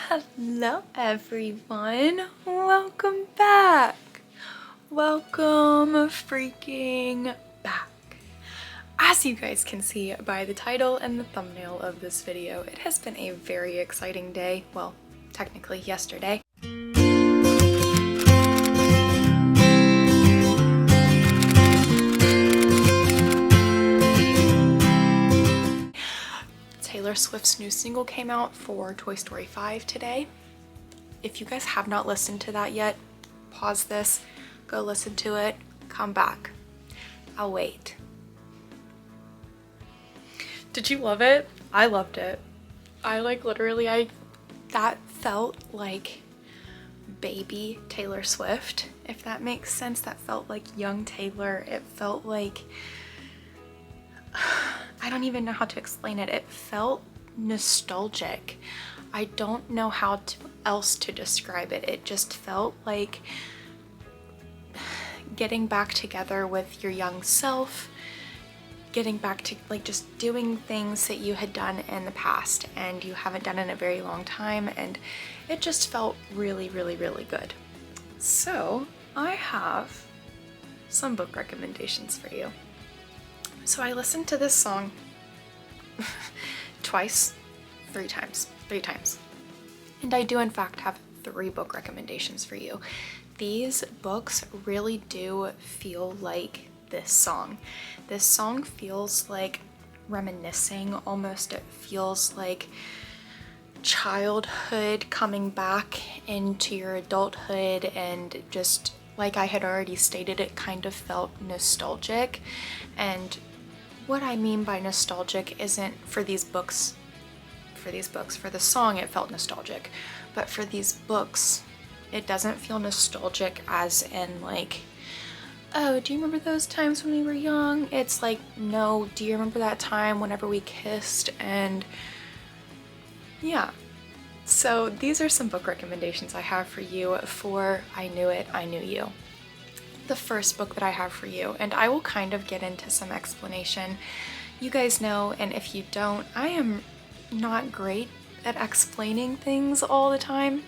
Hello everyone, welcome back. Welcome freaking back. As you guys can see by the title and the thumbnail of this video, it has been a very exciting day. Well, technically yesterday. Taylor Swift's new single came out for Toy Story 5 today. If you guys have not listened to that yet, pause this, go listen to it, come back. I'll wait. Did you love it? I loved it. That felt like baby Taylor Swift, if that makes sense. That felt like young Taylor. It felt like, I don't even know how to explain it. It felt nostalgic. I don't know how else to describe it. It just felt like getting back together with your young self, getting back to like just doing things that you had done in the past and you haven't done in a very long time, and it just felt really, really, really good. So I have some book recommendations for you. So I listened to this song three times. And I do in fact have 3 book recommendations for you. These books really do feel like this song. This song feels like reminiscing almost. It feels like childhood coming back into your adulthood, and just like I had already stated, it kind of felt nostalgic. And what I mean by nostalgic isn't for the song it felt nostalgic, but for these books it doesn't feel nostalgic as in like, oh, do you remember those times when we were young? It's like, no, do you remember that time whenever we kissed? And yeah. So these are some book recommendations I have for you for I Knew It, I Knew You. The first book that I have for you, and I will kind of get into some explanation. You guys know, and if you don't, I am not great at explaining things all the time.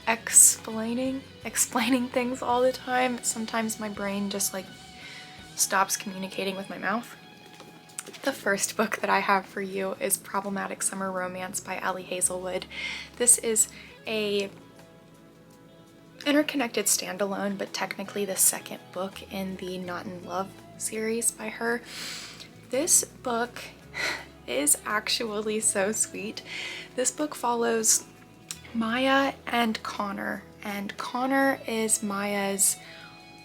Explaining things all the time. Sometimes my brain just like stops communicating with my mouth. The first book that I have for you is Problematic Summer Romance by Ali Hazelwood. This is a interconnected standalone, but technically the second book in the Not in Love series by her. This book is actually so sweet. This book follows Maya and Connor is Maya's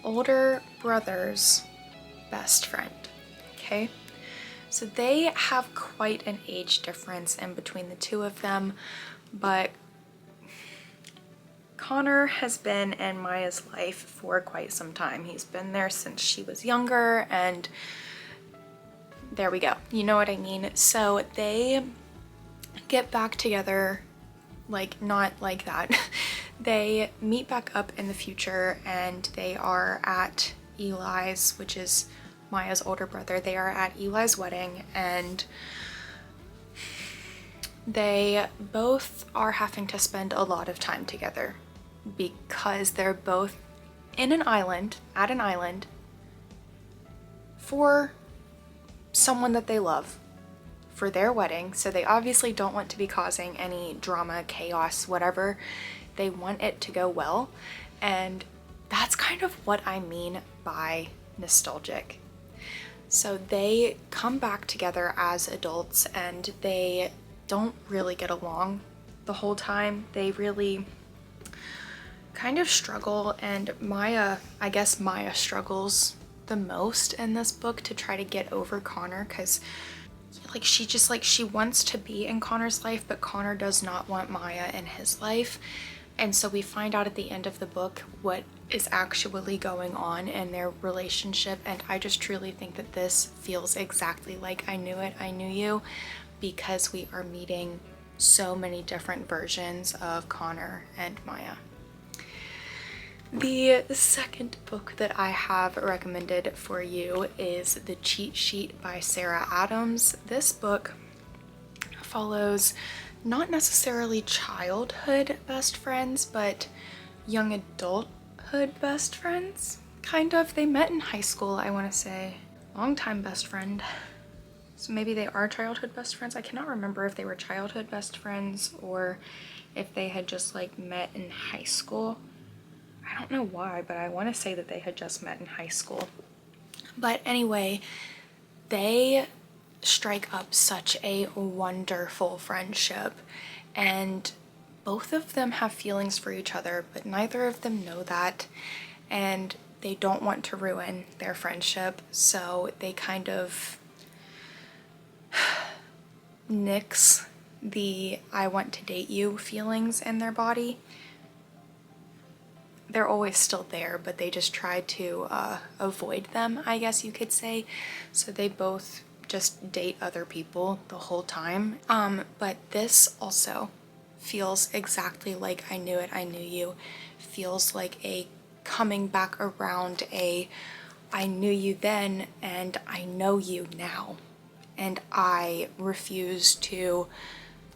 older brother's best friend. Okay, so they have quite an age difference in between the two of them, but Connor has been in Maya's life for quite some time. He's been there since she was younger, and there we go. You know what I mean? So they get back together, like not like that. They meet back up in the future, and they are at Eli's, which is Maya's older brother. They are at Eli's wedding, and they both are having to spend a lot of time together because they're both at an island for someone that they love for their wedding. So they obviously don't want to be causing any drama, chaos, whatever. They want it to go well, and that's kind of what I mean by nostalgic. So they come back together as adults, and they don't really get along the whole time. They really kind of struggle, and Maya struggles the most in this book to try to get over Connor, because like she wants to be in Connor's life, but Connor does not want Maya in his life. And so we find out at the end of the book what is actually going on in their relationship, and I just truly think that this feels exactly like I Knew It, I Knew You, because we are meeting so many different versions of Connor and Maya. The second book that I have recommended for you is The Cheat Sheet by Sarah Adams. This book follows not necessarily childhood best friends, but young adulthood best friends, kind of. They met in high school, I want to say. Longtime best friend. So maybe they are childhood best friends. I cannot remember if they were childhood best friends or if they had just like met in high school. I don't know why, but I want to say that they had just met in high school. But anyway, they strike up such a wonderful friendship, and both of them have feelings for each other, but neither of them know that, and they don't want to ruin their friendship, so they kind of nix the I want to date you feelings in their body. They're always still there, but they just try to avoid them, I guess you could say. So they both just date other people the whole time. But this also feels exactly like I Knew It, I Knew You. Feels like a coming back around, a I knew you then and I know you now. And I refuse to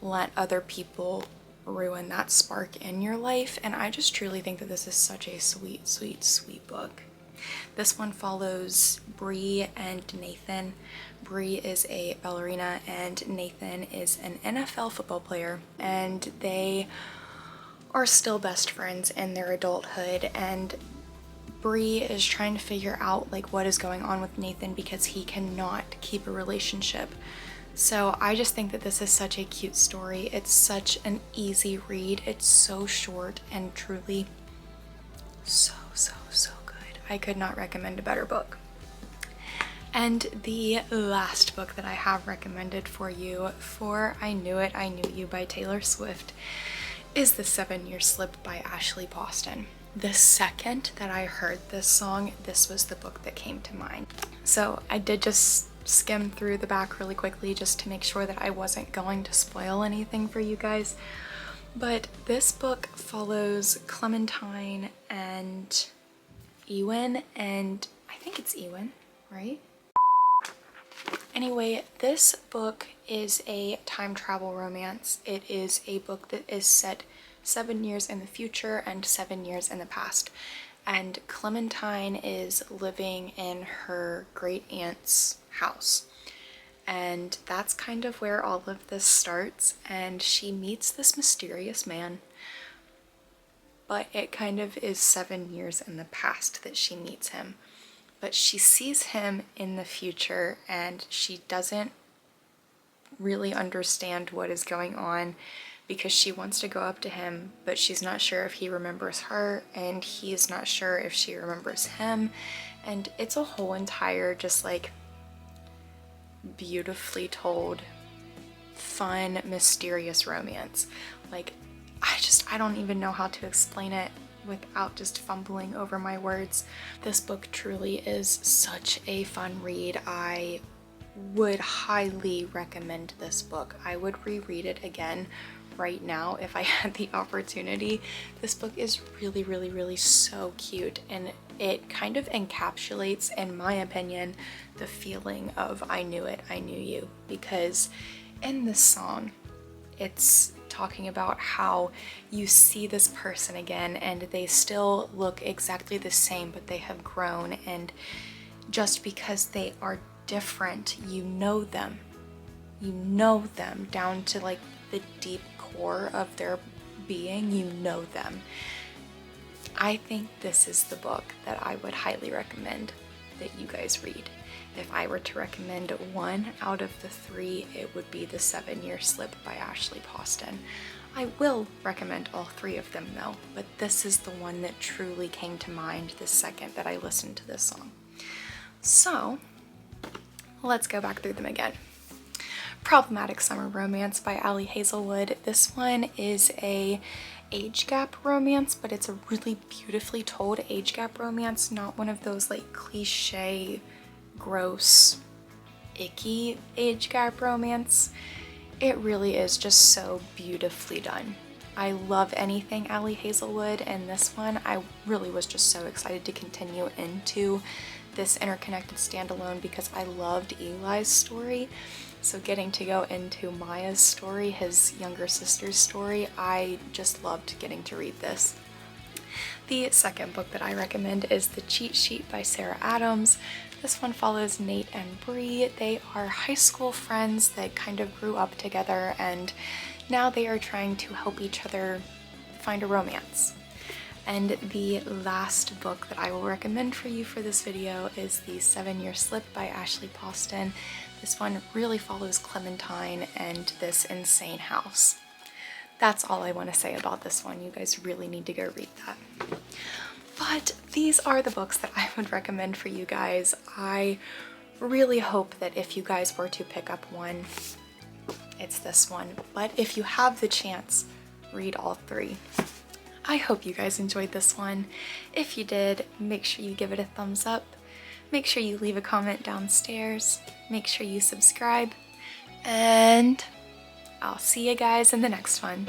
let other people ruin that spark in your life. And I just truly think that this is such a sweet, sweet, sweet book. This one follows Bree and Nathan. Bree is a ballerina and Nathan is an NFL football player, and they are still best friends in their adulthood, and Bree is trying to figure out like what is going on with Nathan because he cannot keep a relationship. So I just think that this is such a cute story. It's such an easy read. It's so short and truly so, so, so good. I could not recommend a better book. And the last book that I have recommended for you for I Knew It, I Knew You by Taylor Swift is The 7-Year Slip by Ashley Poston. The second that I heard this song, this was the book that came to mind. So I did just skim through the back really quickly just to make sure that I wasn't going to spoil anything for you guys. But this book follows Clementine and Ewan, and I think it's Ewan, right? Anyway, this book is a time travel romance. It is a book that is set 7 years in the future and 7 years in the past. And Clementine is living in her great aunt's house. And that's kind of where all of this starts. And she meets this mysterious man. But it kind of is 7 years in the past that she meets him. But she sees him in the future and she doesn't really understand what is going on because she wants to go up to him, but she's not sure if he remembers her and he's not sure if she remembers him. And it's a whole entire just like beautifully told, fun, mysterious romance. Like, I don't even know how to explain it without just fumbling over my words. This book truly is such a fun read. I would highly recommend this book. I would reread it again right now if I had the opportunity. This book is really, really, really so cute, and it kind of encapsulates, in my opinion, the feeling of I Knew It, I Knew You, because in this song, it's talking about how you see this person again and they still look exactly the same, but they have grown, and just because they are different, you know them down to like the deep core of their being. You know them. I think this is the book that I would highly recommend that you guys read. If I were to recommend one out of the three, it would be The 7-Year Slip by Ashley Poston. I will recommend all three of them though, but this is the one that truly came to mind the second that I listened to this song. So let's go back through them again. Problematic Summer Romance by Ali Hazelwood. This one is a age gap romance, but it's a really beautifully told age gap romance, not one of those like cliche, gross, icky age gap romance. It really is just so beautifully done. I love anything Ali Hazelwood, and this one I really was just so excited to continue into this interconnected standalone because I loved Eli's story, So getting to go into Maya's story, his younger sister's story, I just loved getting to read this. The second book that I recommend is The Cheat Sheet by Sarah Adams. This one follows Nate and Bree. They are high school friends that kind of grew up together, and now they are trying to help each other find a romance. And the last book that I will recommend for you for this video is The 7-Year Slip by Ashley Poston. This one really follows Clementine and this insane house. That's all I want to say about this one. You guys really need to go read that. But these are the books that I would recommend for you guys. I really hope that if you guys were to pick up one, it's this one. But if you have the chance, read all 3. I hope you guys enjoyed this one. If you did, make sure you give it a thumbs up. Make sure you leave a comment downstairs. Make sure you subscribe. And I'll see you guys in the next one.